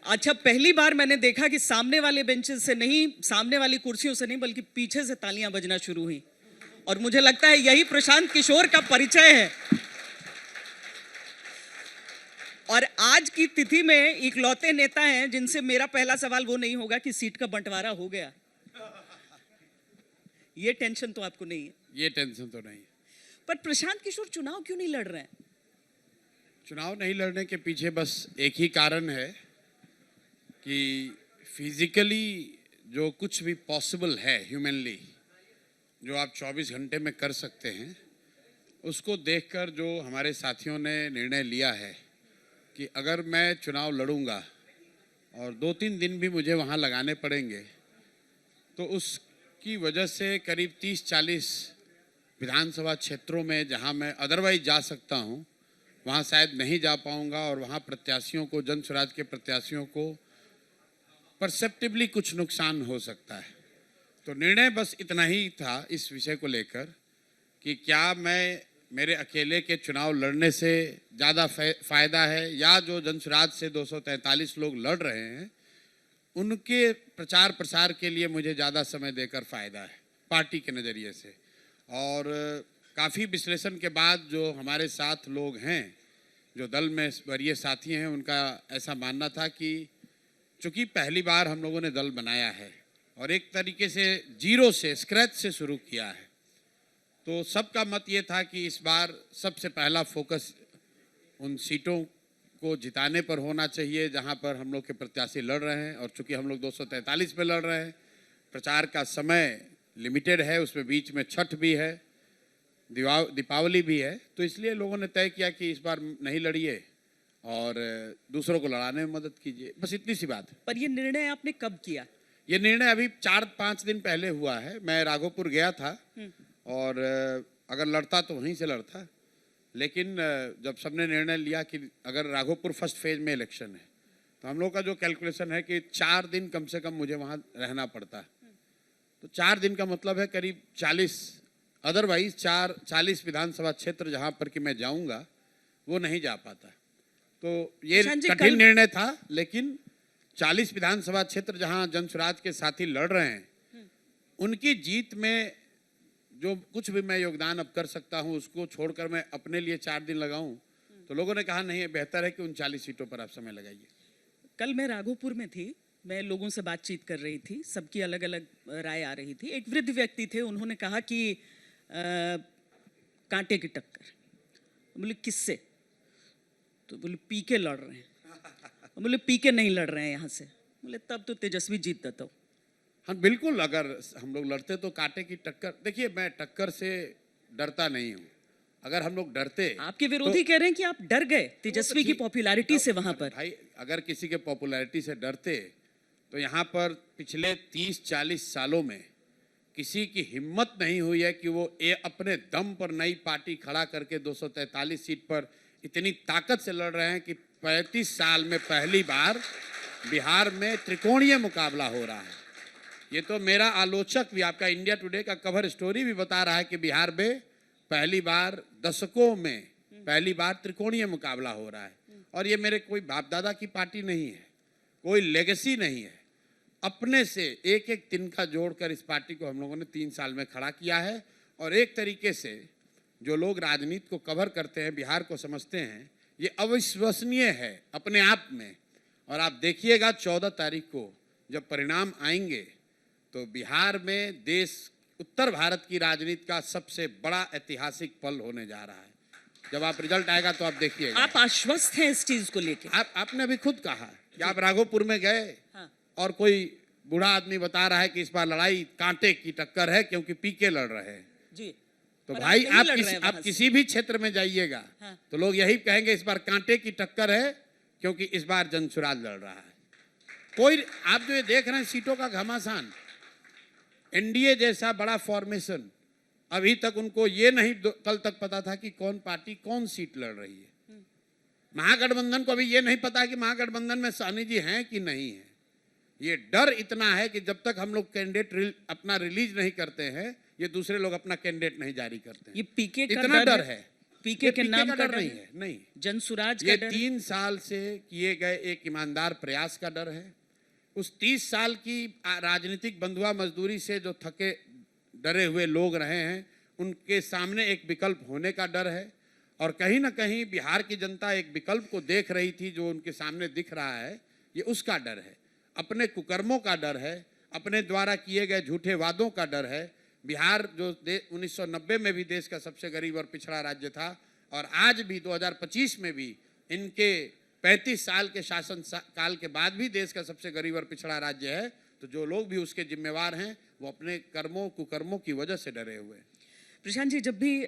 अच्छा, पहली बार मैंने देखा कि सामने वाले बेंचेस से नहीं, सामने वाली कुर्सियों से नहीं, बल्कि पीछे से तालियां बजना शुरू हुई और मुझे लगता है यही प्रशांत किशोर का परिचय है। और आज की तिथि में इकलौते नेता हैं जिनसे मेरा पहला सवाल वो नहीं होगा कि सीट का बंटवारा हो गया। ये टेंशन तो आपको नहीं है? ये टेंशन तो नहीं। पर प्रशांत किशोर चुनाव क्यों नहीं लड़ रहे हैं? चुनाव नहीं लड़ने के पीछे बस एक ही कारण है कि फिजिकली जो कुछ भी पॉसिबल है ह्यूमनली, जो आप 24 घंटे में कर सकते हैं, उसको देखकर जो हमारे साथियों ने निर्णय लिया है कि अगर मैं चुनाव लड़ूंगा और 2-3 दिन भी मुझे वहाँ लगाने पड़ेंगे, तो उसकी वजह से करीब 30-40 विधानसभा क्षेत्रों में जहाँ मैं अदरवाइज जा सकता हूँ, वहाँ शायद नहीं जा पाऊँगा और वहाँ प्रत्याशियों को, जन स्वराज के प्रत्याशियों को परसेप्टिवली कुछ नुकसान हो सकता है। तो निर्णय बस इतना ही था इस विषय को लेकर कि क्या मैं मेरे अकेले के चुनाव लड़ने से ज़्यादा फ़ायदा है या जो जन स्वराज से 243 लोग लड़ रहे हैं उनके प्रचार प्रसार के लिए मुझे ज़्यादा समय देकर फ़ायदा है पार्टी के नज़रिए से। और काफ़ी विश्लेषण के बाद जो हमारे साथ लोग हैं, जो दल में वरीय साथी हैं, उनका ऐसा मानना था कि चूँकि पहली बार हम लोगों ने दल बनाया है और एक तरीके से जीरो से, स्क्रैच से शुरू किया है, तो सबका मत ये था कि इस बार सबसे पहला फोकस उन सीटों को जिताने पर होना चाहिए जहां पर हम लोग के प्रत्याशी लड़ रहे हैं। और चूंकि हम लोग 243 पे लड़ रहे हैं, प्रचार का समय लिमिटेड है, उसमें बीच में छठ भी है, दीपावली भी है, तो इसलिए लोगों ने तय किया कि इस बार नहीं लड़िए और दूसरों को लड़ाने में मदद कीजिए, बस इतनी सी बात है। पर ये निर्णय आपने कब किया? ये निर्णय अभी 4-5 दिन पहले हुआ है। मैं राघोपुर गया था और अगर लड़ता तो वहीं से लड़ता, लेकिन जब सबने निर्णय लिया कि अगर राघोपुर फर्स्ट फेज में इलेक्शन है तो हम लोग का जो कैलकुलेशन है कि 4 दिन कम से कम मुझे वहाँ रहना पड़ता है, तो 4 दिन का मतलब है करीब 40, अदरवाइज 40 विधानसभा क्षेत्र जहाँ पर कि मैं जाऊँगा वो नहीं जा पाता। तो ये कठिन निर्णय था, लेकिन 40 विधानसभा क्षेत्र जहाँ जन स्वराज के साथी लड़ रहे हैं उनकी जीत में जो कुछ भी मैं योगदान अब कर सकता हूँ उसको छोड़कर मैं अपने लिए 4 दिन लगाऊं, तो लोगों ने कहा नहीं, बेहतर है कि उन 40 सीटों पर आप समय लगाइए। कल मैं राघोपुर में थी, मैं लोगों से बातचीत कर रही थी, सबकी अलग अलग राय आ रही थी। एक वृद्ध व्यक्ति थे, उन्होंने कहा कि कांटे की टक्कर। बोले किससे? तो बोले पी के लड़ रहे हैं। बोले पी के नहीं लड़ रहे हैं यहाँ से। बोले तब तो तेजस्वी जीत देता हूँ। हाँ बिल्कुल, अगर हम लोग लड़ते तो कांटे की टक्कर। देखिए, मैं टक्कर से डरता नहीं हूँ। अगर हम लोग डरते, आपके विरोधी कह रहे हैं कि आप डर गए तेजस्वी की पॉपुलैरिटी से वहां पर। भाई, अगर किसी के पॉपुलैरिटी से डरते तो यहाँ पर पिछले 30-40 सालों में किसी की हिम्मत नहीं हुई है कि वो अपने दम पर नई पार्टी खड़ा करके 243 सीट पर इतनी ताकत से लड़ रहे हैं कि 35 साल में पहली बार बिहार में त्रिकोणीय मुकाबला हो रहा है। ये तो मेरा आलोचक भी, आपका इंडिया टुडे का कवर स्टोरी भी बता रहा है कि बिहार में पहली बार, दशकों में पहली बार त्रिकोणीय मुकाबला हो रहा है। और ये मेरे कोई बाप दादा की पार्टी नहीं है, कोई लेगेसी नहीं है, अपने से एक एक तिनका जोड़कर इस पार्टी को हम लोगों ने 3 साल में खड़ा किया है। और एक तरीके से जो लोग राजनीति को कवर करते हैं, बिहार को समझते हैं, ये अविश्वसनीय है अपने आप में। और आप देखिएगा 14 तारीख को जब परिणाम आएंगे तो बिहार में देश, उत्तर भारत की राजनीति का सबसे बड़ा ऐतिहासिक पल होने जा रहा है। जब आप रिजल्ट आएगा तो आप देखिएगा। आप आश्वस्त हैं इस चीज को लेकर? आपने अभी खुद कहा कि आप राघोपुर में गए, हाँ, और कोई बूढ़ा आदमी बता रहा है कि इस बार लड़ाई कांटे की टक्कर है क्योंकि पीके लड़ रहे हैं जी। तो भाई आप किसी भी क्षेत्र में जाइएगा, हाँ, तो लोग यही कहेंगे इस बार कांटे की टक्कर है क्योंकि इस बार जन स्वराज लड़ रहा है। कोई, आप जो ये देख रहे हैं सीटों का घमासान, एनडीए जैसा बड़ा फॉर्मेशन, अभी तक उनको ये नहीं कल तक पता था कि कौन पार्टी कौन सीट लड़ रही है। महागठबंधन को अभी ये नहीं पता कि महागठबंधन में साहनी जी हैं कि नहीं है। ये डर इतना है कि जब तक हम लोग कैंडिडेट अपना रिलीज नहीं करते हैं, ये दूसरे लोग अपना कैंडिडेट नहीं जारी करते हैं। ये पीके का इतना डर है पीके ये के पीके नाम का का डर डर नहीं है, है, नहीं। जनसुराज का ये डर है। 3 साल से किए गए एक ईमानदार प्रयास का डर है। उस 30 साल की राजनीतिक बंधुआ मजदूरी से जो थके डरे हुए लोग रहे हैं, उनके सामने एक विकल्प होने का डर है। और कहीं ना कहीं बिहार की जनता एक विकल्प को देख रही थी जो उनके सामने दिख रहा है, ये उसका डर है। अपने कुकर्मों का डर है, अपने द्वारा किए गए झूठे वादों का डर है। बिहार जो 1990 में भी देश का सबसे गरीब और पिछड़ा राज्य था, और आज भी 2025 में भी इनके 35 साल के शासन काल के बाद भी देश का सबसे गरीब और पिछड़ा राज्य है। तो जो लोग भी उसके जिम्मेवार हैं, वो अपने कर्मों कुकर्मों की वजह से डरे हुए हैं। प्रशांत जी, जब भी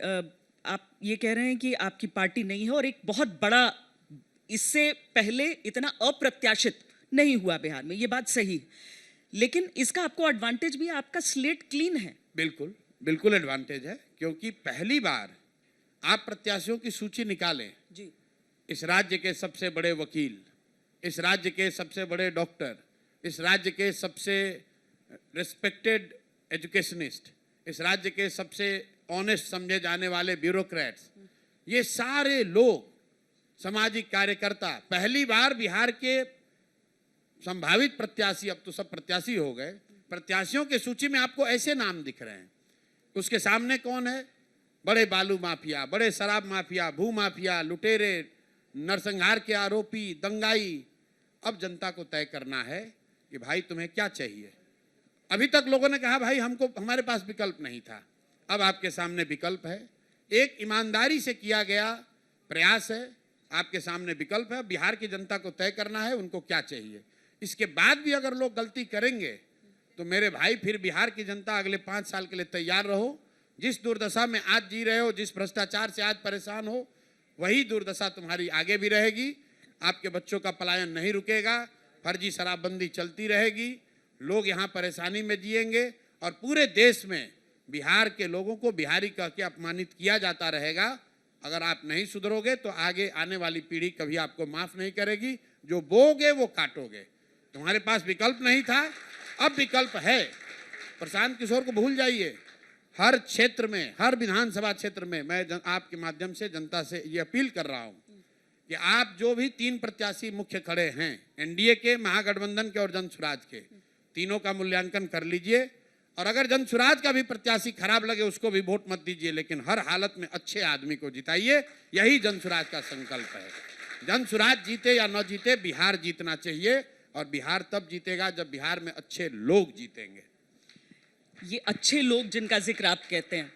आप ये कह रहे हैं कि आपकी पार्टी नहीं है और एक बहुत बड़ा, इससे पहले इतना अप्रत्याशित नहीं हुआ बिहार में, ये बात सही है, लेकिन इसका आपको एडवांटेज भी है, आपका स्लेट क्लीन है। बिल्कुल बिल्कुल एडवांटेज है, क्योंकि पहली बार आप प्रत्याशियों की सूची निकालें। जी। इस राज्य के सबसे बड़े वकील, इस राज्य के सबसे बड़े डॉक्टर, इस राज्य के सबसे रिस्पेक्टेड एजुकेशनिस्ट, इस राज्य के सबसे ऑनेस्ट समझे जाने वाले ब्यूरोक्रेट्स, ये सारे लोग सामाजिक कार्यकर्ता पहली बार बिहार के संभावित प्रत्याशी, अब तो सब प्रत्याशी हो गए, प्रत्याशियों की सूची में आपको ऐसे नाम दिख रहे हैं। उसके सामने कौन है? बड़े बालू माफिया, बड़े शराब माफिया, भू माफिया, लुटेरे, नरसंहार के आरोपी, दंगाई। अब जनता को तय करना है कि भाई तुम्हें क्या चाहिए। अभी तक लोगों ने कहा भाई हमको, हमारे पास विकल्प नहीं था, अब आपके सामने विकल्प है। एक ईमानदारी से किया गया प्रयास है, आपके सामने विकल्प है। बिहार की जनता को तय करना है उनको क्या चाहिए। इसके बाद भी अगर लोग गलती करेंगे तो मेरे भाई, फिर बिहार की जनता अगले 5 साल के लिए तैयार रहो। जिस दुर्दशा में आज जी रहे हो, जिस भ्रष्टाचार से आज परेशान हो, वही दुर्दशा तुम्हारी आगे भी रहेगी। आपके बच्चों का पलायन नहीं रुकेगा, फर्जी शराबबंदी चलती रहेगी, लोग यहाँ परेशानी में जिएंगे, और पूरे देश में बिहार के लोगों को बिहारी कह के अपमानित किया जाता रहेगा। अगर आप नहीं सुधरोगे तो आगे आने वाली पीढ़ी कभी आपको माफ नहीं करेगी। जो बोओगे वो काटोगे। तुम्हारे पास विकल्प नहीं था, अब विकल्प है। प्रशांत किशोर को भूल जाइए। हर क्षेत्र में, हर विधानसभा क्षेत्र में मैं आपके माध्यम से जनता से ये अपील कर रहा हूं कि आप जो भी 3 प्रत्याशी मुख्य खड़े हैं, एनडीए के, महागठबंधन के और जनसुराज के, तीनों का मूल्यांकन कर लीजिए। और अगर जनसुराज का भी प्रत्याशी खराब लगे उसको भी वोट मत दीजिए, लेकिन हर हालत में अच्छे आदमी को जिताइए। यही जनसुराज का संकल्प है। जनसुराज जीते या न जीते, बिहार जीतना चाहिए, और बिहार तब जीतेगा जब बिहार में अच्छे लोग जीतेंगे। ये अच्छे लोग जिनका जिक्र आप कहते हैं,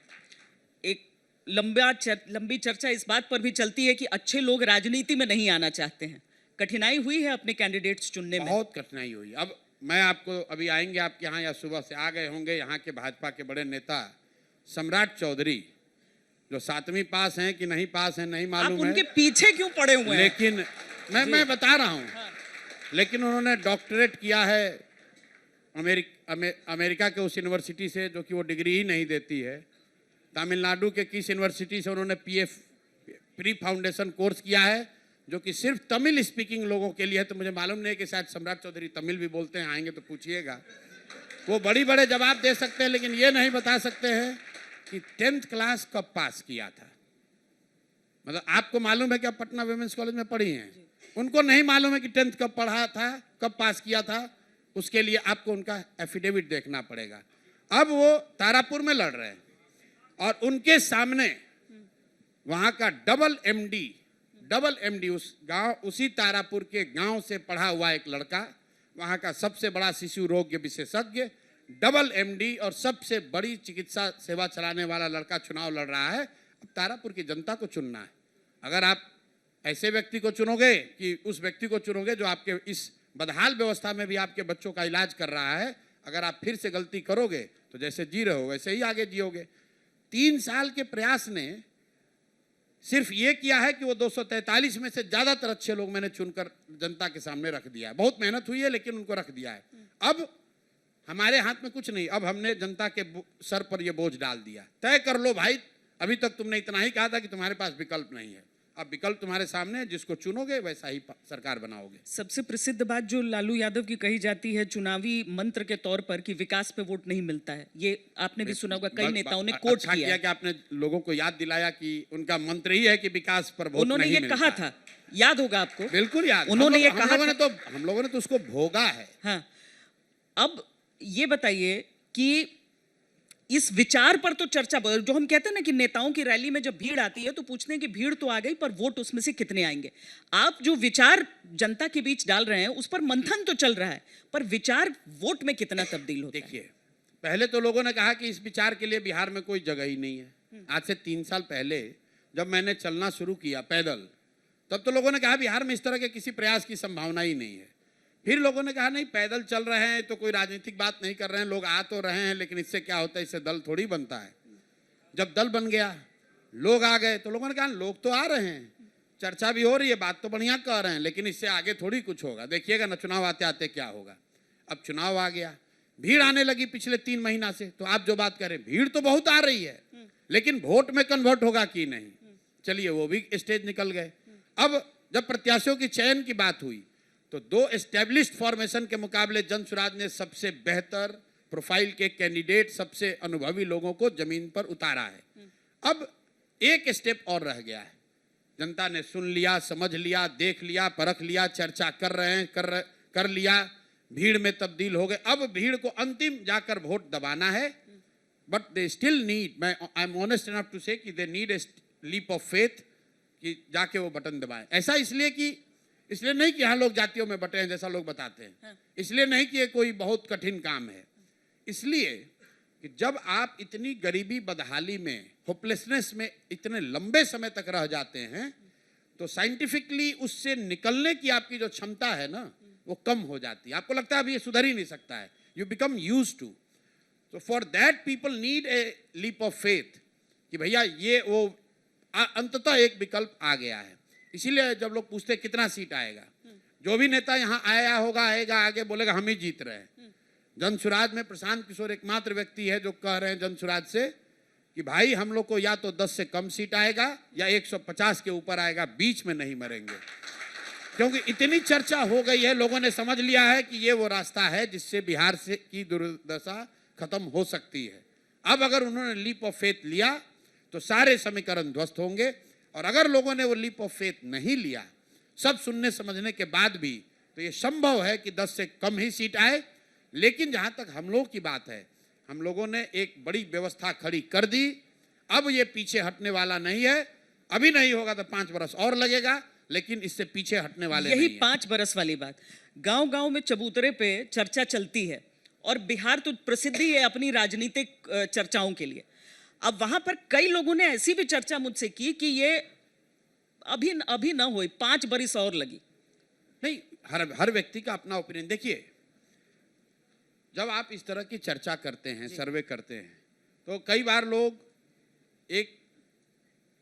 एक लंबी चर्चा इस बात पर भी चलती है कि अच्छे लोग राजनीति में नहीं आना चाहते हैं। कठिनाई हुई है अपने कैंडिडेट्स चुनने में? बहुत कठिनाई हुई। अब मैं आपको, अभी आएंगे आपके यहाँ या सुबह से आ गए होंगे यहाँ के भाजपा के बड़े नेता सम्राट चौधरी, जो 7वीं पास हैं कि नहीं पास हैं नहीं मालूम है। आप उनके पीछे क्यों पड़े हुए हैं? लेकिन मैं बता रहा हूँ, लेकिन उन्होंने डॉक्टरेट किया है अमेरिका के उस यूनिवर्सिटी से जो कि वो डिग्री ही नहीं देती है। तमिलनाडु के किस यूनिवर्सिटी से उन्होंने प्री फाउंडेशन कोर्स किया है जो कि सिर्फ तमिल स्पीकिंग लोगों के लिए है। तो मुझे मालूम नहीं कि शायद सम्राट चौधरी तमिल भी बोलते हैं, आएंगे तो पूछिएगा। वो बड़े जवाब दे सकते हैं, लेकिन ये नहीं बता सकते हैं कि 10th क्लास कब पास किया था। मतलब आपको मालूम है कि आप पटना विमेंस कॉलेज में पढ़ी हैं, उनको नहीं मालूम है कि 10th कब पढ़ा था, कब पास किया था। उसके लिए आपको उनका एफिडेविट देखना पड़ेगा। अब वो तारापुर में लड़ रहे हैं और उनके सामने वहां का डबल एमडी उस गांव, उसी तारापुर के गांव से पढ़ा हुआ एक लड़का, वहां का सबसे बड़ा शिशु रोग विशेषज्ञ, डबल एमडी और सबसे बड़ी चिकित्सा सेवा चलाने वाला लड़का चुनाव लड़ रहा है। अब तारापुर की जनता को चुनना है। अगर आप ऐसे व्यक्ति को चुनोगे कि उस व्यक्ति को चुनोगे जो आपके इस बदहाल व्यवस्था में भी आपके बच्चों का इलाज कर रहा है, अगर आप फिर से गलती करोगे तो जैसे जी रहे हो वैसे ही आगे जियोगे। 3 साल के प्रयास ने सिर्फ ये किया है कि वो 243 में से ज्यादातर अच्छे लोग मैंने चुनकर जनता के सामने रख दिया है। बहुत मेहनत हुई है लेकिन उनको रख दिया है। अब हमारे हाथ में कुछ नहीं, अब हमने जनता के सर पर ये बोझ डाल दिया। तय कर लो भाई, अभी तक तुमने इतना ही कहा था कि तुम्हारे पास विकल्प नहीं है, अब विकल्प तुम्हारे सामने है, जिसको चुनोगे वैसा ही सरकार बनाओगे। सबसे प्रसिद्ध बात जो लालू यादव की कही जाती है चुनावी मंत्र के तौर पर कि विकास पे वोट नहीं मिलता है, ये आपने भी सुना होगा, कई नेताओं ने कोट अच्छा किया किया है। कि आपने लोगों को याद दिलाया कि उनका मंत्र ही है कि विकास पर वोट उन्होंने नहीं ये मिलता कहा है। था, याद होगा आपको। बिल्कुल याद। उन्होंने ये कहा हम लोगों ने तो उसको भोगा है। हाँ, अब ये बताइए कि इस विचार पर तो चर्चा, जो हम कहते हैं ना कि नेताओं की रैली में जब भीड़ आती है तो पूछते हैं कि भीड़ तो आ गई पर वोट उसमें से कितने आएंगे। आप जो विचार जनता के बीच डाल रहे हैं उस पर मंथन तो चल रहा है, पर विचार वोट में कितना तब्दील होता है? देखिए, पहले तो लोगों ने कहा कि इस विचार के लिए बिहार में कोई जगह ही नहीं है। आज से 3 साल पहले जब मैंने चलना शुरू किया पैदल, तब तो लोगों ने कहा बिहार में इस तरह के किसी प्रयास की संभावना ही नहीं है। फिर लोगों ने कहा नहीं, पैदल चल रहे हैं तो कोई राजनीतिक बात नहीं कर रहे हैं, लोग आ तो रहे हैं, लेकिन इससे क्या होता है, इससे दल थोड़ी बनता है। जब दल बन गया, लोग आ गए, तो लोगों ने कहा लोग तो आ रहे हैं, चर्चा भी हो रही है, बात तो बढ़िया कर रहे हैं, लेकिन इससे आगे थोड़ी कुछ होगा, देखिएगा ना चुनाव आते आते क्या होगा। अब चुनाव आ गया, भीड़ आने लगी पिछले 3 महीना से। तो आप जो बात करें, भीड़ तो बहुत आ रही है, लेकिन वोट में कन्वर्ट होगा कि नहीं, चलिए वो भी स्टेज निकल गए। अब जब प्रत्याशियों की चयन की बात हुई तो 2 एस्टेब्लिश्ड फॉर्मेशन के मुकाबले जनसुराज ने सबसे बेहतर प्रोफाइल के कैंडिडेट, सबसे अनुभवी लोगों को जमीन पर उतारा है। अब एक स्टेप और रह गया है। जनता ने सुन लिया, समझ लिया, देख लिया, परख लिया, चर्चा कर रहे हैं, कर लिया, भीड़ में तब्दील हो गए। अब भीड़ को अंतिम जाकर वोट दबाना है, but they still need, I am honest enough to say कि they need a leap of faith कि जाके वो बटन दबाएं। ऐसा इसलिए नहीं कि यहाँ लोग जातियों में बटे हैं जैसा लोग बताते हैं, हाँ। इसलिए नहीं कि ये कोई बहुत कठिन काम है, इसलिए कि जब आप इतनी गरीबी बदहाली में, होपलेसनेस में इतने लंबे समय तक रह जाते हैं तो साइंटिफिकली उससे निकलने की आपकी जो क्षमता है ना वो कम हो जाती है। आपको लगता है अभी ये सुधर ही नहीं सकता है, यू बिकम यूज्ड टू। तो for that people need a leap of faith कि भैया ये वो अंततः एक विकल्प आ गया है। इसीलिए जब लोग पूछते कितना सीट आएगा, जो भी नेता यहाँ आया होगा, आएगा आगे बोलेगा हम ही जीत रहे हैं। जनसुराज में प्रशांत किशोर एकमात्र व्यक्ति है जो कह रहे हैं जनसुराज से कि भाई हम लोग को या तो 10 से कम सीट आएगा या 150 के ऊपर आएगा, बीच में नहीं मरेंगे। क्योंकि इतनी चर्चा हो गई है, लोगों ने समझ लिया है कि ये वो रास्ता है जिससे बिहार से की दुर्दशा खत्म हो सकती है। अब अगर उन्होंने लीप ऑफ फेथ लिया तो सारे समीकरण ध्वस्त होंगे, और अगर लोगों ने वो लीप ऑफ फेथ नहीं लिया, सब सुनने समझने के बाद भी, तो ये संभव है कि 10 से कम ही सीट आए। लेकिन जहां तक हम लोग की बात है, हम लोगों ने एक बड़ी व्यवस्था खड़ी कर दी, अब ये पीछे हटने वाला नहीं है। अभी नहीं होगा तो 5 बरस और लगेगा, लेकिन इससे पीछे हटने वाले यही नहीं है। 5 बरस वाली बात, गांव-गांव में चबूतरे पे चर्चा चलती है, और बिहार तो प्रसिद्ध ही है अपनी राजनीतिक चर्चाओं के लिए। अब वहां पर कई लोगों ने ऐसी भी चर्चा मुझसे की कि ये अभी ना हो, 5 बरस और लगी। नहीं, हर व्यक्ति का अपना ओपिनियन। देखिए, जब आप इस तरह की चर्चा करते हैं, सर्वे करते हैं, तो कई बार लोग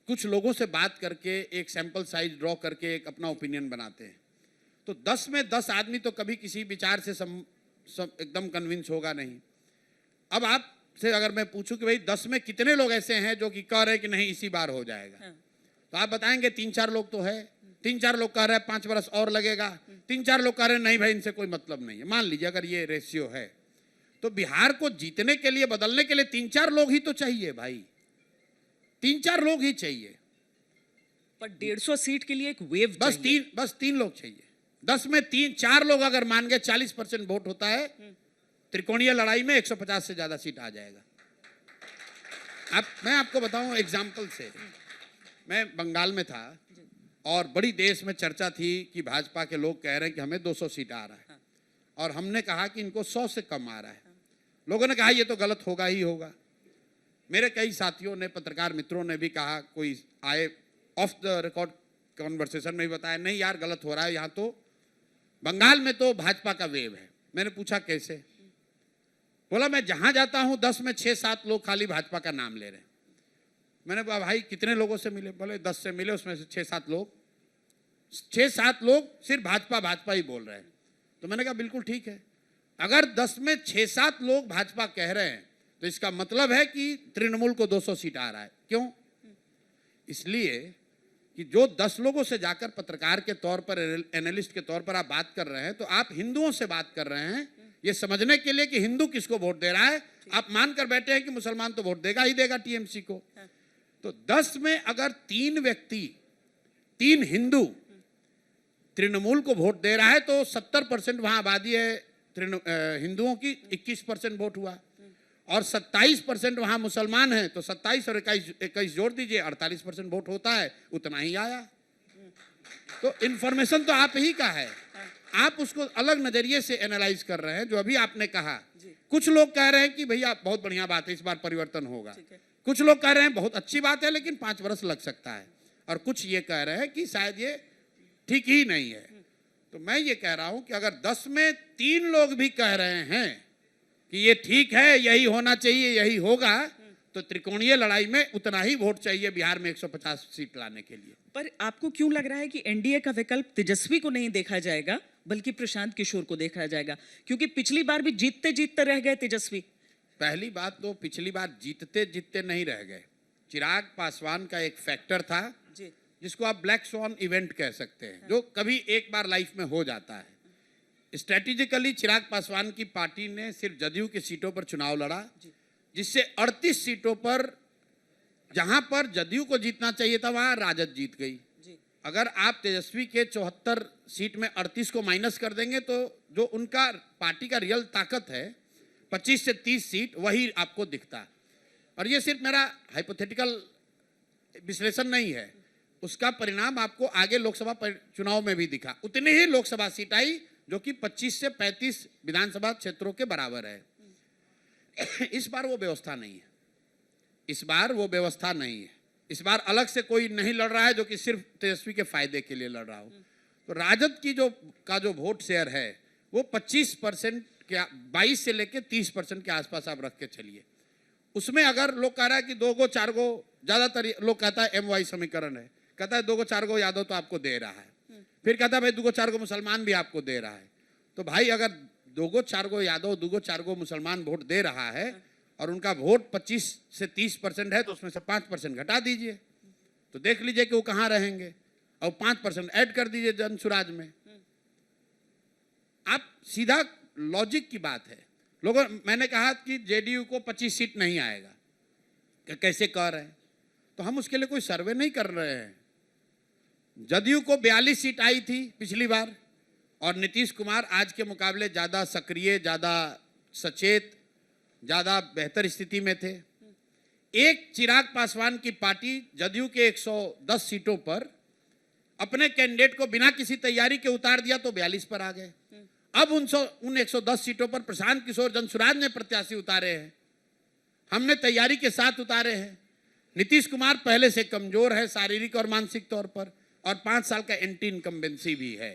कुछ लोगों से बात करके एक सैंपल साइज ड्रॉ करके एक अपना ओपिनियन बनाते हैं। तो 10 में 10 आदमी तो कभी किसी विचार से एकदम कन्विंस होगा नहीं। अब आपसे अगर मैं पूछूं कि भाई 10 में कितने लोग ऐसे हैं जो कि कह रहे हैं कि नहीं इसी बार हो जाएगा, हाँ। तो आप बताएंगे 3-4 लोग तो है। 3-4 लोग कह रहे हैं 5 बरस और लगेगा, 3-4 लोग कह रहे हैं नहीं भाई इनसे कोई मतलब नहीं है। मान लीजिए अगर ये रेशियो है, तो बिहार को जीतने के लिए, बदलने के लिए 3-4 लोग ही तो चाहिए भाई, 3-4 लोग ही चाहिए। पर 150 सीट के लिए एक वेव बस 3 लोग चाहिए। 10 में 3-4 लोग अगर मान गए 40% वोट होता है, त्रिकोणीय लड़ाई में 150 से ज्यादा सीट आ जाएगा। मैं आपको बताऊं एग्जाम्पल से, मैं बंगाल में था और बड़ी देश में चर्चा थी कि भाजपा के लोग कह रहे हैं कि हमें 200 सीट आ रहा है, और हमने कहा कि इनको 100 से कम आ रहा है। लोगों ने कहा ये तो गलत होगा ही होगा। मेरे कई साथियों ने, पत्रकार मित्रों ने भी कहा, कोई आए ऑफ द रिकॉर्ड कॉन्वर्सेशन में भी बताया नहीं यार गलत हो रहा है, यहाँ तो बंगाल में तो भाजपा का वेव है। मैंने पूछा कैसे, बोला मैं जहां जाता हूं 10 में 6-7 लोग खाली भाजपा का नाम ले रहे हैं। मैंने कहा भाई कितने लोगों से मिले? बोले 10 से मिले, उसमें से 6-7 लोग सिर्फ भाजपा ही बोल रहे हैं। तो मैंने कहा बिल्कुल ठीक है, अगर 10 में 6-7 लोग भाजपा कह रहे हैं तो इसका मतलब है कि तृणमूल को 200 सीट आ रहा है। क्यों? इसलिए कि जो 10 लोगों से जाकर पत्रकार के तौर पर, एनालिस्ट के तौर पर आप बात कर रहे हैं, तो आप हिंदुओं से बात कर रहे हैं ये समझने के लिए कि हिंदू किसको वोट दे रहा है। आप मान कर बैठे हैं कि मुसलमान तो वोट देगा ही देगा टीएमसी को। तो 10 में अगर 3 व्यक्ति, 3 हिंदू तृणमूल को वोट दे रहा है तो 70% वहां आबादी है हिंदुओं की, 21% वोट हुआ। और 27% वहां मुसलमान हैं, तो 27 और 21 जोड़ दीजिए, 48% वोट होता है, उतना ही आया। तो इन्फॉर्मेशन तो आप ही का है, आप उसको अलग नजरिए से एनालाइज कर रहे हैं। जो अभी आपने कहा, कुछ लोग कह रहे हैं कि भैया बहुत बढ़िया बात है, इस बार परिवर्तन होगा। कुछ लोग कह रहे हैं बहुत अच्छी बात है लेकिन 5 वर्ष लग सकता है। और कुछ ये कह रहे हैं कि शायद ये ठीक ही नहीं है। तो मैं ये कह रहा हूं कि अगर 10 में 3 लोग भी कह रहे हैं कि ये ठीक है, यही होना चाहिए, यही होगा, तो त्रिकोणीय लड़ाई में उतना ही वोट चाहिए बिहार में 150 सीट लाने के लिए। पर आपको क्यों लग रहा है कि एनडीए का विकल्प तेजस्वी को नहीं देखा जाएगा बल्कि प्रशांत किशोर को देखा जाएगा? क्योंकि पिछली बार भी जीतते जीतते रह गए तेजस्वी। पहली बात तो पिछली बार जीतते जीतते नहीं रह गए। चिराग पासवान का एक फैक्टर था जी, जिसको आप ब्लैक स्वॉन इवेंट कह सकते हैं, जो कभी एक बार लाइफ में हो जाता है। स्ट्रेटेजिकली चिराग पासवान की पार्टी ने सिर्फ जदयू की सीटों पर चुनाव लड़ा, जिससे 38 सीटों पर, जहां पर जदयू को जीतना चाहिए था वहां राजद जीत गई। अगर आप तेजस्वी के 74 सीट में 38 को माइनस कर देंगे तो जो उनका पार्टी का रियल ताकत है 25 से 30 सीट, वही आपको दिखता। और ये सिर्फ मेरा हाइपोथेटिकल विश्लेषण नहीं है, उसका परिणाम आपको आगे लोकसभा चुनाव में भी दिखा। उतनी ही लोकसभा सीट आई जो कि 25 से 35 विधानसभा क्षेत्रों के बराबर है। इस बार वो व्यवस्था नहीं है, इस बार वो व्यवस्था नहीं है। इस बार अलग से कोई नहीं लड़ रहा है जो कि सिर्फ तेजस्वी के फायदे के लिए लड़ रहा हो। तो राजद की जो वोट शेयर है वो 25% के, 22 से लेकर 30% के आसपास आप रख के चलिए। उसमें अगर लोग कह रहा है कि 2 गो 4 गो, ज्यादातर लोग कहता है MY समीकरण है, कहता है 2 गो 4 गो यादव तो आपको दे रहा है, फिर कहता है भाई 2 गो 4 गो मुसलमान भी आपको दे रहा है। तो भाई अगर 2 गो 4 गो यादव, 2 गो 4 गो मुसलमान वोट दे रहा है और उनका वोट 25 से 30% है, तो उसमें से 5% घटा दीजिए, तो देख लीजिए कि वो कहां रहेंगे, और 5% ऐड कर दीजिए जनसुराज में। आप सीधा लॉजिक की बात है। लोगों, मैंने कहा कि जेडीयू को 25 सीट नहीं आएगा, कैसे कह रहे हैं? तो हम उसके लिए कोई सर्वे नहीं कर रहे हैं। जदयू को 42 सीट आई थी पिछली बार, और नीतीश कुमार आज के मुकाबले ज्यादा सक्रिय, ज्यादा सचेत, ज्यादा बेहतर स्थिति में थे। एक चिराग पासवान की पार्टी जदयू के 110 सीटों पर अपने कैंडिडेट को बिना किसी तैयारी के उतार दिया तो 42 पर आ गए। अब उन 110 सीटों पर प्रशांत किशोर जनसुराज ने प्रत्याशी उतारे हैं, हमने तैयारी के साथ उतारे हैं। नीतीश कुमार पहले से कमजोर है शारीरिक और मानसिक तौर पर, और 5 साल का एंटी इनकम्बेंसी भी है।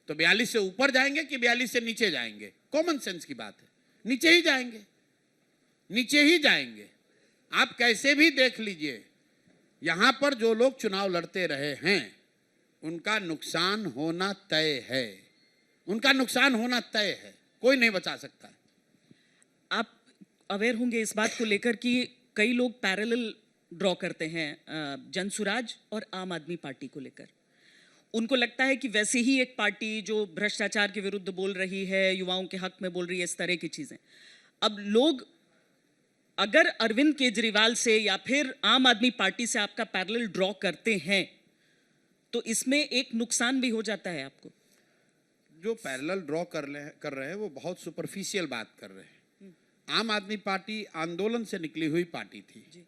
तो 42 से ऊपर जाएंगे कि 42 से नीचे जाएंगे? कॉमन सेंस की बात है, नीचे ही जाएंगे, नीचे ही जाएंगे। आप कैसे भी देख लीजिए, यहां पर जो लोग चुनाव लड़ते रहे हैं उनका नुकसान होना तय है, उनका नुकसान होना तय है, कोई नहीं बचा सकता। आप अवेयर होंगे इस बात को लेकर कि कई लोग पैरेलल ड्रॉ करते हैं जनसुराज और आम आदमी पार्टी को लेकर। उनको लगता है कि वैसे ही एक पार्टी जो भ्रष्टाचार के विरुद्ध बोल रही है, युवाओं के हक में बोल रही है, इस तरह की चीजें। अब लोग अगर अरविंद केजरीवाल से या फिर आम आदमी पार्टी से आपका पैरेलल ड्रॉ करते हैं तो इसमें एक नुकसान भी हो जाता है आपको। जो पैरेलल ड्रॉ कर रहे हैं वो बहुत सुपरफिशियल बात कर रहे हैं। आम आदमी पार्टी आंदोलन से निकली हुई पार्टी थी।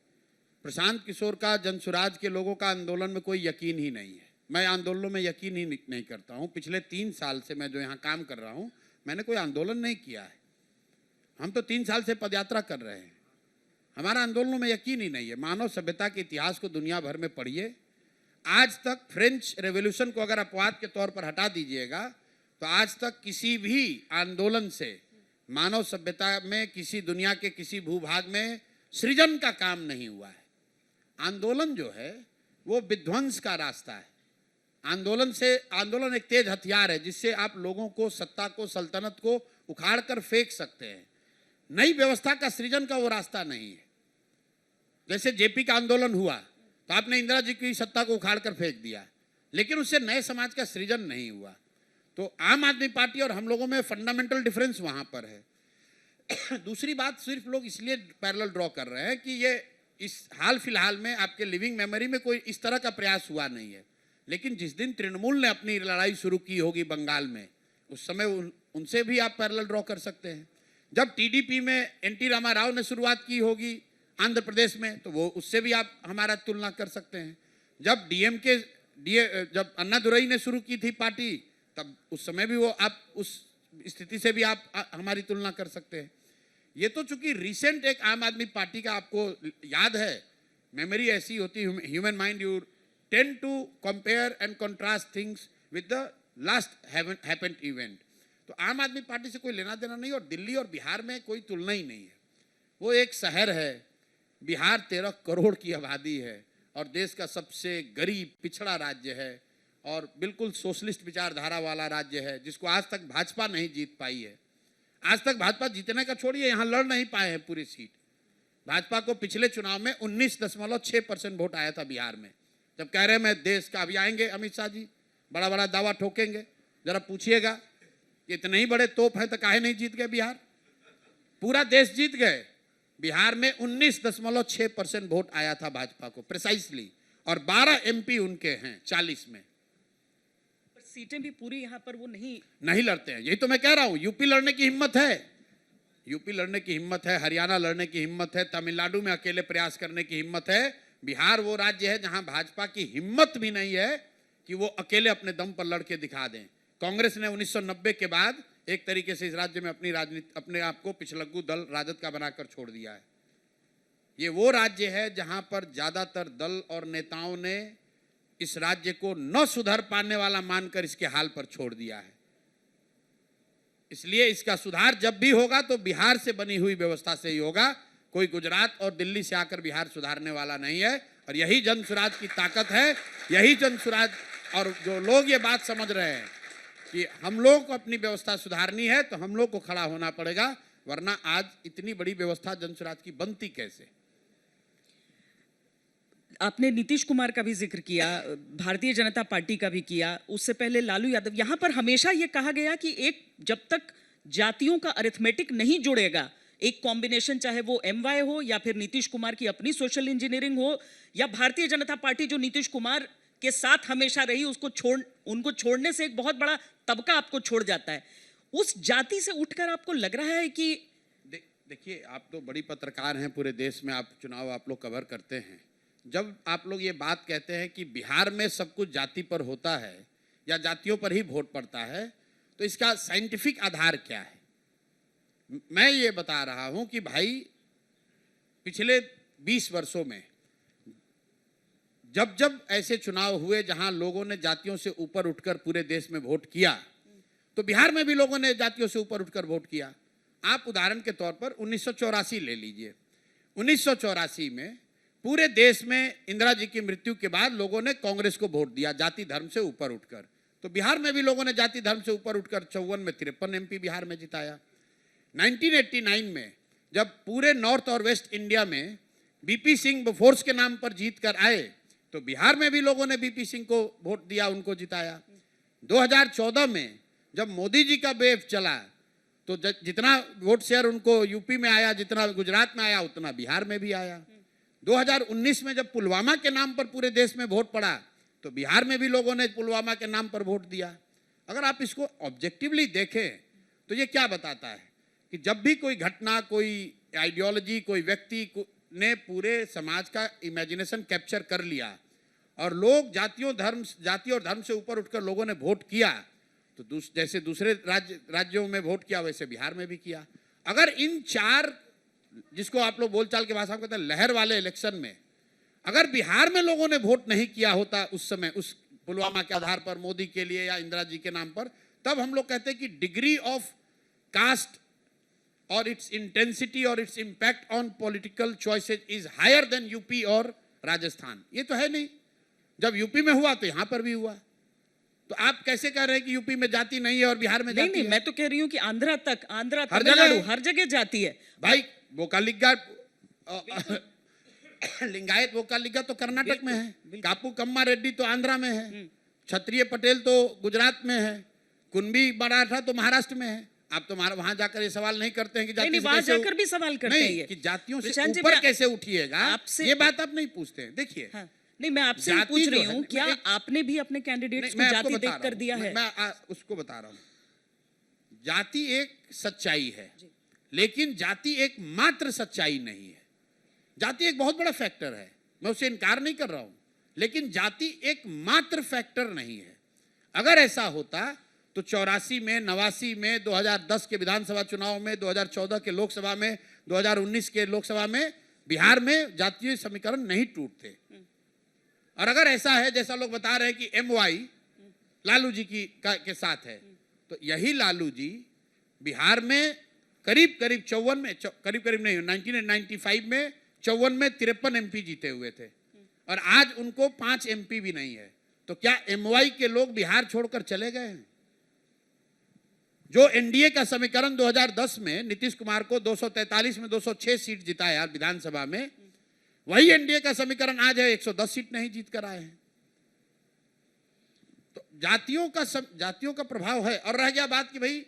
प्रशांत किशोर का, जनसुराज के लोगों का आंदोलन में कोई यकीन ही नहीं है। मैं आंदोलनों में यकीन ही नहीं करता हूँ। पिछले 3 साल से मैं जो यहाँ काम कर रहा हूँ, मैंने कोई आंदोलन नहीं किया है। हम तो 3 साल से पदयात्रा कर रहे हैं। हमारा आंदोलनों में यकीन ही नहीं है। मानव सभ्यता के इतिहास को दुनिया भर में पढ़िए, आज तक फ्रेंच रेवोल्यूशन को अगर अपवाद के तौर पर हटा दीजिएगा तो आज तक किसी भी आंदोलन से मानव सभ्यता में, किसी दुनिया के किसी भूभाग में सृजन का काम नहीं हुआ है। आंदोलन जो है वो विध्वंस का रास्ता है। आंदोलन एक तेज हथियार है जिससे आप लोगों को, सत्ता को, सल्तनत को उखाड़ कर फेंक सकते हैं। नई व्यवस्था का सृजन का वो रास्ता नहीं है। जैसे जेपी का आंदोलन हुआ तो आपने इंदिरा जी की सत्ता को उखाड़ कर फेंक दिया, लेकिन उससे नए समाज का सृजन नहीं हुआ। तो आम आदमी पार्टी और हम लोगों में फंडामेंटल डिफरेंस वहां पर है। दूसरी बात, सिर्फ लोग इसलिए पैरेलल ड्रॉ कर रहे हैं कि ये इस हाल फिलहाल में आपके लिविंग मेमोरी में कोई इस तरह का प्रयास हुआ नहीं है, लेकिन जिस दिन तृणमूल ने अपनी लड़ाई शुरू की होगी बंगाल में, उस समय उनसे भी आप पैरेलल ड्रॉ कर सकते हैं। जब टीडीपी में एनटी रामाराव ने शुरुआत की होगी आंध्र प्रदेश में, तो वो उससे भी आप हमारा तुलना कर सकते हैं। जब डीएमके जब अन्नादुरई ने शुरू की थी पार्टी, तब उस समय भी वो आप उस स्थिति से भी आप हमारी तुलना कर सकते हैं। ये तो चूंकि रिसेंट एक आम आदमी पार्टी का आपको याद है, मेमोरी ऐसी होती है, human mind, you tend to compare and contrast things with the last happened event. तो आम आदमी पार्टी से कोई लेना देना नहीं, और दिल्ली और बिहार में कोई तुलना ही नहीं है। वो एक शहर है, बिहार 13 करोड़ की आबादी है और देश का सबसे गरीब पिछड़ा राज्य है और बिल्कुल सोशलिस्ट विचारधारा वाला राज्य है, जिसको आज तक भाजपा नहीं जीत पाई है। आज तक भाजपा जीतने का छोड़िए, यहाँ लड़ नहीं पाए हैं पूरी सीट। भाजपा को पिछले चुनाव में 19.6% वोट आया था बिहार में। जब कह रहे हैं मैं देश का, अभी आएंगे अमित शाह जी, बड़ा बड़ा दावा ठोकेंगे, जरा पूछिएगा इतने ही बड़े तोप हैं तो काहे नहीं जीत गए बिहार? पूरा देश जीत गए। बिहार में 19.6% वोट आया था भाजपा को प्रिसाइसली, और 12 एमपी उनके हैं 40 में। सीटें भी पूरी यहाँ पर वो नहीं लड़ते हैं। यही तो मैं कह रहा हूँ, यूपी लड़ने की हिम्मत है, यूपी लड़ने की हिम्मत है, हरियाणा लड़ने की हिम्मत है, तमिलनाडु में अकेले प्रयास करने की हिम्मत है। बिहार वो राज्य है जहां भाजपा की हिम्मत भी नहीं है कि वो अकेले अपने दम पर लड़के दिखा दें। कांग्रेस ने 1990 के बाद एक तरीके से इस राज्य में अपनी राजनीति, अपने आप को पिछलग्गू दल राजद का बनाकर छोड़ दिया है। ये वो राज्य है जहां पर ज्यादातर दल और नेताओं ने इस राज्य को न सुधर पाने वाला मानकर इसके हाल पर छोड़ दिया है। इसलिए इसका सुधार जब भी होगा तो बिहार से बनी हुई व्यवस्था से ही होगा। कोई गुजरात और दिल्ली से आकर बिहार सुधारने वाला नहीं है, और यही जन सुराज की ताकत है, यही जन सुराज। और जो लोग ये बात समझ रहे हैं कि हम लोगों को अपनी व्यवस्था सुधारनी है, तो हम लोग को खड़ा होना पड़ेगा, वरना आज इतनी बड़ी व्यवस्था जन सुराज की बनती कैसे? आपने नीतीश कुमार का भी जिक्र किया, भारतीय जनता पार्टी का भी किया, उससे पहले लालू यादव। यहाँ पर हमेशा ये कहा गया कि एक जब तक जातियों का अरिथमेटिक नहीं जुड़ेगा, एक कॉम्बिनेशन, चाहे वो एमवाई हो या फिर नीतीश कुमार की अपनी सोशल इंजीनियरिंग हो, या भारतीय जनता पार्टी जो नीतीश कुमार के साथ हमेशा रही, उनको छोड़ने से एक बहुत बड़ा तबका आपको छोड़ जाता है। उस जाति से उठकर आपको लग रहा है कि देखिए, आप तो बड़ी पत्रकार हैं, पूरे देश में आप चुनाव आप लोग कवर करते हैं। जब आप लोग ये बात कहते हैं कि बिहार में सब कुछ जाति पर होता है या जातियों पर ही वोट पड़ता है, तो इसका साइंटिफिक आधार क्या है? मैं ये बता रहा हूं कि भाई, पिछले 20 वर्षों में जब जब ऐसे चुनाव हुए जहां लोगों ने जातियों से ऊपर उठकर पूरे देश में वोट किया, तो बिहार में भी लोगों ने जातियों से ऊपर उठकर वोट किया। आप उदाहरण के तौर पर 1984 ले लीजिए। 1984 में पूरे देश में इंदिरा जी की मृत्यु के बाद लोगों ने कांग्रेस को वोट दिया, जाति धर्म से ऊपर उठकर। तो बिहार में भी लोगों ने जाति धर्म से ऊपर उठकर 54 में 53 एमपी बिहार में जिताया। 1989 में जब पूरे नॉर्थ और वेस्ट इंडिया में बीपी सिंह फोर्स के नाम पर जीत कर आए, तो बिहार में भी लोगों ने बीपी सिंह को वोट दिया, उनको जिताया। 2014 में जब मोदी जी का वेव चला, तो जितना वोट शेयर उनको यूपी में आया, जितना गुजरात में आया, उतना बिहार में भी आया। 2019 में जब पुलवामा के नाम पर पूरे देश में वोट पड़ा, तो बिहार में भी लोगों ने पुलवामा के नाम पर वोट दिया। अगर आप इसको ऑब्जेक्टिवली देखें तो ये क्या बताता है कि जब भी कोई घटना, कोई आइडियोलॉजी, कोई व्यक्ति ने पूरे समाज का इमेजिनेशन कैप्चर कर लिया और लोग जाति और धर्म से ऊपर उठकर लोगों ने वोट किया, तो जैसे दूसरे राज्यों में वोट किया, वैसे बिहार में भी किया। अगर इन चार, जिसको आप लोग बोलचाल के भाषा में कहते हैं लहर वाले इलेक्शन में, अगर बिहार में लोगों ने वोट नहीं किया होता उस समय, उस पुलवामा के आधार पर, मोदी के लिए या इंदिरा जी के नाम पर, तब हम लोग कहते हैं कि डिग्री ऑफ कास्ट और इट्स इंटेंसिटी और its impact on political choices is higher than UP और राजस्थान। ये तो है नहीं। जब यूपी में हुआ तो यहां पर भी हुआ। तो आप कैसे कह रहे हैं कि यूपी में जाति नहीं है और बिहार में जाति है? मैं तो कह रही हूं कि आंध्र हर जगह हर जगह जाति है भाई। बोकालिग्गा लिंगायत वोकालिगा तो कर्नाटक में है, बिल्कुल। कापू कम्मा रेड्डी तो आंध्रा में है, क्षत्रिय पटेल तो गुजरात में है, कुंबी मराठा तो महाराष्ट्र में है। आप तो वहां जाकर ये सवाल नहीं करते हैं कि नहीं, जाति वहां जाकर भी सवाल करते हैं नहीं ये। कि जातियों से प्रशांत जी, ऊपर मैं कैसे उठिएगा, आपसे- ये बात आप नहीं पूछते हैं। देखिए, हाँ, नहीं, मैं आपसे जाति पूछ जो रही है हूँ, ना, क्या एक- आपने भी अपने कैंडिडेट्स को मैं आपको जाति बता देख कर रहा दिया हूं, है? मैं उसको बता रहा हूँ। जाति एक सच्चाई है, लेकिन जाति एक मात्र सच्चाई नहीं है। जाति एक बहुत बड़ा फैक्टर है, मैं उससे इनकार नहीं कर रहा हूं, लेकिन जाति एक मात्र फैक्टर नहीं है। अगर ऐसा होता तो 84 में, 89 में, 2010 के विधानसभा चुनाव में, 2014 के लोकसभा में, 2019 के लोकसभा में, बिहार में जातीय समीकरण नहीं टूटते। और अगर ऐसा है जैसा लोग बता रहे हैं कि MY लालू जी के साथ है, तो यही लालू जी बिहार में करीब करीब 54 में, करीब करीब नहीं, 1995 में 54 में 53 MP जीते हुए थे, और आज उनको 5 MP भी नहीं है। तो क्या MY के लोग बिहार छोड़कर चले गए हैं? जो NDA का समीकरण 2010 में नीतीश कुमार को 243 में 206 सीट जिताया विधानसभा में, वही NDA का समीकरण आज है 110 सीट नहीं जीत कर आए हैं। तो जातियों का प्रभाव है। और रह गया बात कि भाई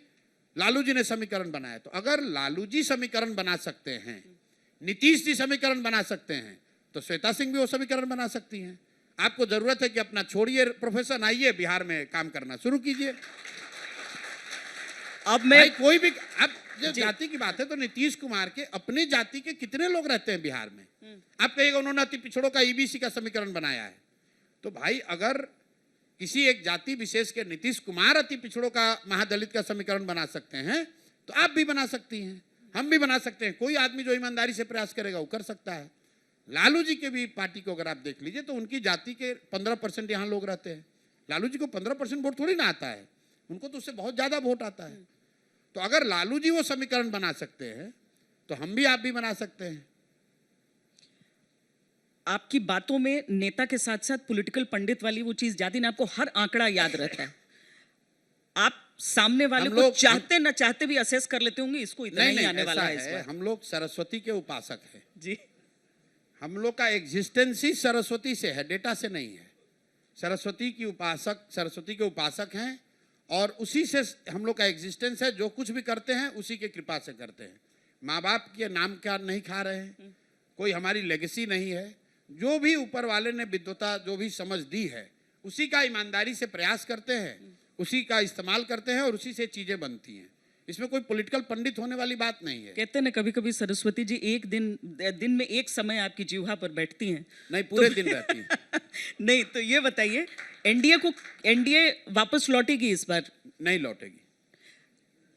लालू जी ने समीकरण बनाया, तो अगर लालू जी समीकरण बना सकते हैं, नीतीश जी समीकरण बना सकते हैं, तो श्वेता सिंह भी वो समीकरण बना सकती हैं। आपको जरूरत है कि अपना छोड़िए प्रोफेशन, आइए बिहार में काम करना शुरू कीजिए। अब मैं भाई कोई भी, अब जब जाति की बात है तो नीतीश कुमार के अपनी जाति के कितने लोग रहते हैं बिहार में? आप कहिएगा उन्होंने अति पिछड़ों का EBC का समीकरण बनाया है, तो भाई अगर किसी एक जाति विशेष के नीतीश कुमार अति पिछड़ों का महादलित का समीकरण बना सकते हैं, तो आप भी बना सकती हैं, हम भी बना सकते हैं। कोई आदमी जो ईमानदारी से प्रयास करेगा वो कर सकता है। लालू जी के भी पार्टी को अगर आप देख लीजिए तो उनकी जाति के 15% यहाँ लोग रहते हैं। लालू जी को 15% वोट थोड़ी ना आता है, उनको तो उससे बहुत ज्यादा वोट आता है। तो अगर लालू जी वो समीकरण बना सकते हैं, तो हम भी, आप भी बना सकते हैं। आपकी बातों में नेता के साथ साथ पॉलिटिकल पंडित वाली वो चीज जाती ना, आपको हर आंकड़ा याद रहता है। आप सामने वाले को चाहते न चाहते भी असेस कर लेते होंगे, इसको इतना ही आने वाला है इस बार। हम लोग सरस्वती के उपासक हैं जी। हम लोग का एग्जिस्टेंस ही सरस्वती से है, डेटा से नहीं है। सरस्वती के उपासक हैं, और उसी से हम लोग का एग्जिस्टेंस है। जो कुछ भी करते हैं उसी के कृपा से करते हैं। माँ बाप के नाम का नहीं खा रहे हैं, कोई हमारी लेगेसी नहीं है। जो भी ऊपर वाले ने विद्वता, जो भी समझ दी है, उसी का ईमानदारी से प्रयास करते हैं, उसी का इस्तेमाल करते हैं, और उसी से चीजें बनती हैं। इसमें कोई पॉलिटिकल पंडित होने वाली बात नहीं है। कहते हैं ना, कभी कभी सरस्वती जी एक दिन में एक समय आपकी जीवा पर बैठती हैं। नहीं, पूरे दिन रहती हैं। नहीं, तो ये बताइए, एनडीए वापस लौटेगी इस बार? नहीं लौटेगी।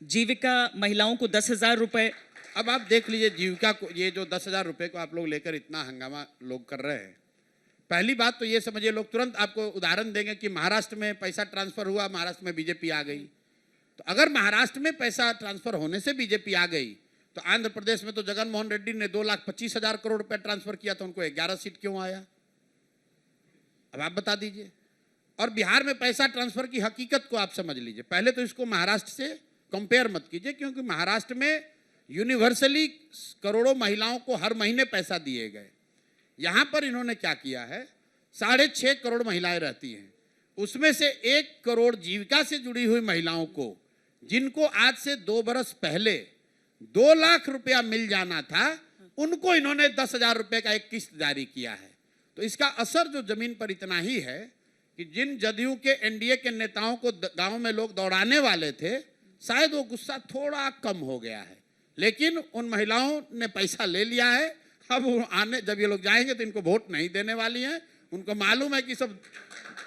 जीविका महिलाओं को 10,000 रुपए। अब आप देख लीजिए जीविका को, ये जो 10,000 रुपए को आप लोग लेकर इतना हंगामा लोग कर रहे हैं। पहली बात तो ये समझिए, लोग तुरंत आपको उदाहरण देंगे कि महाराष्ट्र में पैसा ट्रांसफर हुआ, महाराष्ट्र में बीजेपी आ गई। तो अगर महाराष्ट्र में पैसा ट्रांसफर होने से बीजेपी आ गई, तो आंध्र प्रदेश में तो जगन मोहन रेड्डी ने 2,25,000 करोड़ रुपए ट्रांसफर किया, तो उनको 11 सीट क्यों आया? अब आप बता दीजिए। और बिहार में पैसा ट्रांसफर की हकीकत को आप समझ लीजिए। पहले तो इसको महाराष्ट्र से कंपेयर मत कीजिए, क्योंकि महाराष्ट्र में यूनिवर्सली करोड़ों महिलाओं को हर महीने पैसा दिए गए। यहां पर इन्होंने क्या किया है, 6.5 करोड़ महिलाएं रहती हैं, उसमें से 1 करोड़ जीविका से जुड़ी हुई महिलाओं को, जिनको आज से 2 बरस पहले 2 लाख रुपया मिल जाना था, उनको इन्होंने 10,000 रुपए का एक किस्त जारी किया है। तो इसका असर जो जमीन पर इतना ही है कि जिन जदयू के एनडीए के नेताओं को गांव में लोग दौड़ाने वाले थे, शायद वो गुस्सा थोड़ा कम हो गया है। लेकिन उन महिलाओं ने पैसा ले लिया है। अब जब ये लोग जाएंगे तो इनको वोट नहीं देने वाली हैं। उनको मालूम है कि सब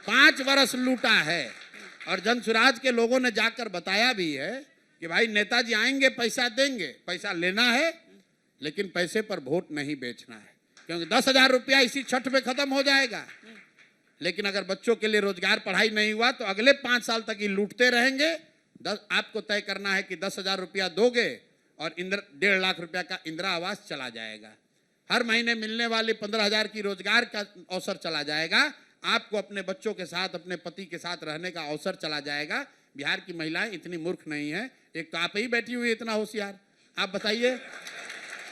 5 बरस लूटा है। और जन सुराज के लोगों ने जाकर बताया भी है कि भाई नेताजी आएंगे, पैसा देंगे, पैसा लेना है, लेकिन पैसे पर वोट नहीं बेचना है, क्योंकि 10,000 रुपया इसी छठ में खत्म हो जाएगा। लेकिन अगर बच्चों के लिए रोजगार, पढ़ाई नहीं हुआ तो अगले 5 साल तक ये लूटते रहेंगे। आपको तय करना है कि 10,000 रुपया दोगे और 1.5 लाख रुपया का इंदिरा आवास चला जाएगा। हर महीने मिलने वाले 15,000 की रोजगार का अवसर चला जाएगा। आपको अपने बच्चों के साथ, अपने पति के साथ रहने का अवसर चला जाएगा। बिहार की महिलाएं इतनी मूर्ख नहीं है। एक तो आप ही बैठी हुई इतना होशियार, आप बताइए।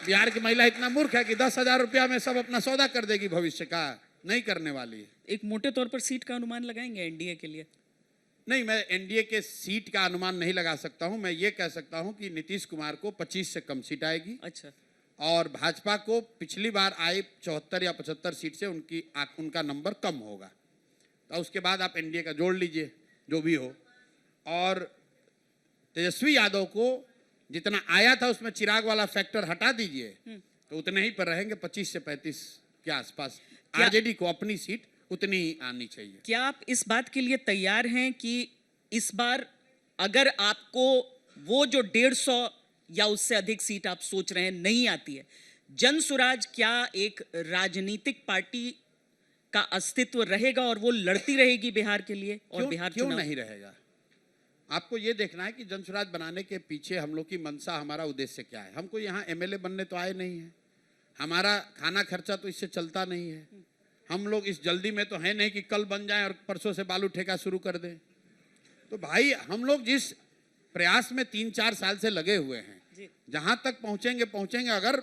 बिहार की महिला इतना मूर्ख है कि 10,000 रुपया में सब अपना सौदा कर देगी भविष्य का, नहीं करने वाली है। एक मोटे तौर पर सीट का अनुमान लगाएंगे एनडीए के लिए? नहीं, मैं एनडीए के सीट का अनुमान नहीं लगा सकता हूं। मैं ये कह सकता हूं कि नीतीश कुमार को 25 से कम सीट आएगी। अच्छा। और भाजपा को पिछली बार आए 74 या 75 सीट से उनका नंबर कम होगा। तो उसके बाद आप एनडीए का जोड़ लीजिए जो भी हो। और तेजस्वी यादव को जितना आया था उसमें चिराग वाला फैक्टर हटा दीजिए तो उतने ही पर रहेंगे, 25 से 35 के आसपास। आरजेडी को अपनी सीट उतनी ही आनी चाहिए। क्या आप इस बात के लिए तैयार हैं कि इस बार अगर आपको वो जो 150 या उससे अधिक सीट आप सोच रहे हैं नहीं आती है, जनसुराज क्या एक राजनीतिक पार्टी का अस्तित्व रहेगा और वो लड़ती रहेगी बिहार के लिए? और बिहार क्यों चुनाव नहीं रहेगा? आपको ये देखना है कि जनसुराज बनाने के पीछे हम लोग की मंशा, हमारा उद्देश्य क्या है। हमको यहाँ एमएलए बनने तो आए नहीं है, हमारा खाना खर्चा तो इससे चलता नहीं है। हम लोग इस जल्दी में तो है नहीं कि कल बन जाए और परसों से बालू ठेका शुरू कर दें। तो भाई हम लोग जिस प्रयास में 3-4 साल से लगे हुए हैं, जहां तक पहुंचेंगे। अगर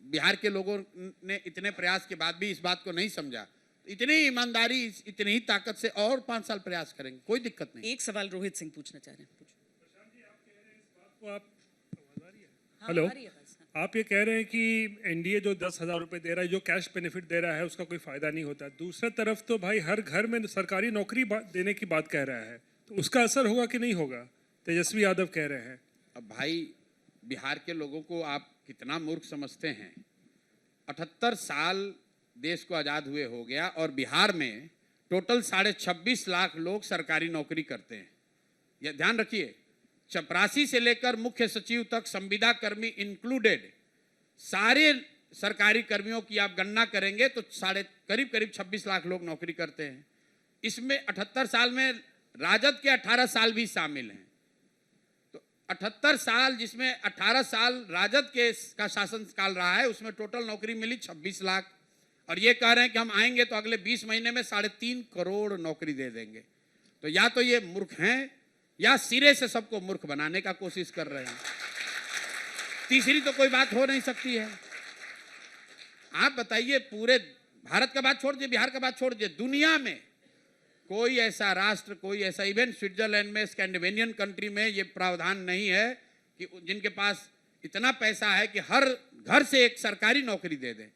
बिहार के लोगों ने इतने प्रयास के बाद भी इस बात को नहीं समझा, इतनी ईमानदारी, इतनी ही ताकत से और 5 साल प्रयास करेंगे, कोई दिक्कत नहीं। एक सवाल रोहित सिंह पूछना चाह रहे हैं। हेलो, आप ये कह रहे हैं कि एनडीए जो 10,000 रुपये दे रहा है, जो कैश बेनिफिट दे रहा है, उसका कोई फायदा नहीं होता। दूसरी तरफ तो भाई हर घर में सरकारी नौकरी देने की बात कह रहा है, तो उसका असर होगा कि नहीं होगा? तेजस्वी यादव कह रहे हैं। अब भाई बिहार के लोगों को आप कितना मूर्ख समझते हैं? 78 साल देश को आज़ाद हुए हो गया और बिहार में टोटल 26.5 लाख लोग सरकारी नौकरी करते हैं। यह ध्यान रखिए, चपरासी से लेकर मुख्य सचिव तक, संविदा कर्मी इंक्लूडेड, सारे सरकारी कर्मियों की आप गणना करेंगे तो करीब 26 लाख लोग नौकरी करते हैं। इसमें 78 साल में राजद के 18 साल भी शामिल हैं। तो 78 साल जिसमें 18 साल राजद का शासनकाल रहा है, उसमें टोटल नौकरी मिली 26 लाख। और ये कह रहे हैं कि हम आएंगे तो अगले 20 महीने में 3.5 करोड़ नौकरी दे देंगे। तो या तो ये मूर्ख हैं या सिरे से सबको मूर्ख बनाने का कोशिश कर रहे हैं। तीसरी तो कोई बात हो नहीं सकती है। आप बताइए, पूरे भारत का बात छोड़ दीजिए, बिहार का बात छोड़ दीजिए, दुनिया में कोई ऐसा राष्ट्र, कोई ऐसा इवेंट, स्विट्जरलैंड में, स्कैंडिनेवियन कंट्री में ये प्रावधान नहीं है कि जिनके पास इतना पैसा है कि हर घर से एक सरकारी नौकरी दे दें।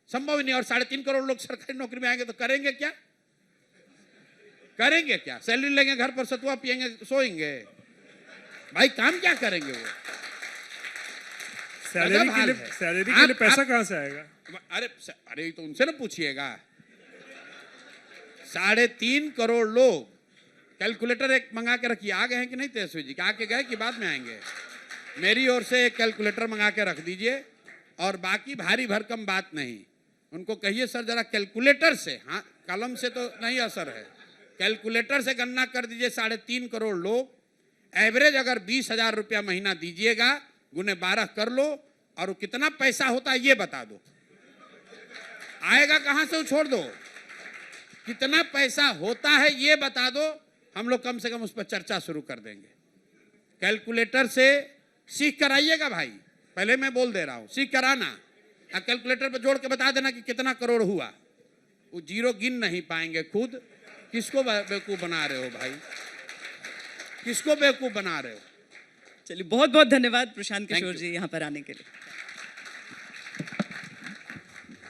संभव ही नहीं। और 3.5 करोड़ लोग सरकारी नौकरी में आएंगे तो करेंगे क्या? करेंगे क्या? सैलरी लेंगे, घर पर सतुआ पिएंगे, सोएंगे। भाई काम क्या करेंगे वो? सैलरी के लिए पैसा कहां से आएगा? अरे तो उनसे ना पूछिएगा। 3.5 करोड़ लोग, कैलकुलेटर एक मंगा के रखिए। आ गए हैं कि नहीं तेजस्वी जी? आके गए कि बाद में आएंगे? मेरी ओर से एक कैलकुलेटर मंगा के रख दीजिए और बाकी भारी भरकम बात नहीं। उनको कहिए सर जरा कैलकुलेटर से, हाँ कलम से तो नहीं असर है, कैलकुलेटर से गणना कर दीजिए। 3.5 करोड़ लोग, एवरेज अगर 20,000 रुपया महीना दीजिएगा, गुने 12 कर लो और कितना पैसा होता है ये बता दो। आएगा कहां से, छोड़ दो। कितना पैसा होता है ये बता दो, हम लोग कम से कम उस पर चर्चा शुरू कर देंगे। कैलकुलेटर से सीख कर आइएगा भाई, पहले मैं बोल दे रहा हूं, सीख कर आना। कैलकुलेटर पर जोड़ के बता देना कि कितना करोड़ हुआ। वो जीरो गिन नहीं पाएंगे खुद। किसको बेवकूफ बना रहे हो भाई? किसको बेवकूफ बना रहे हो? चलिए, बहुत बहुत धन्यवाद प्रशांत किशोर जी यहाँ पर आने के लिए।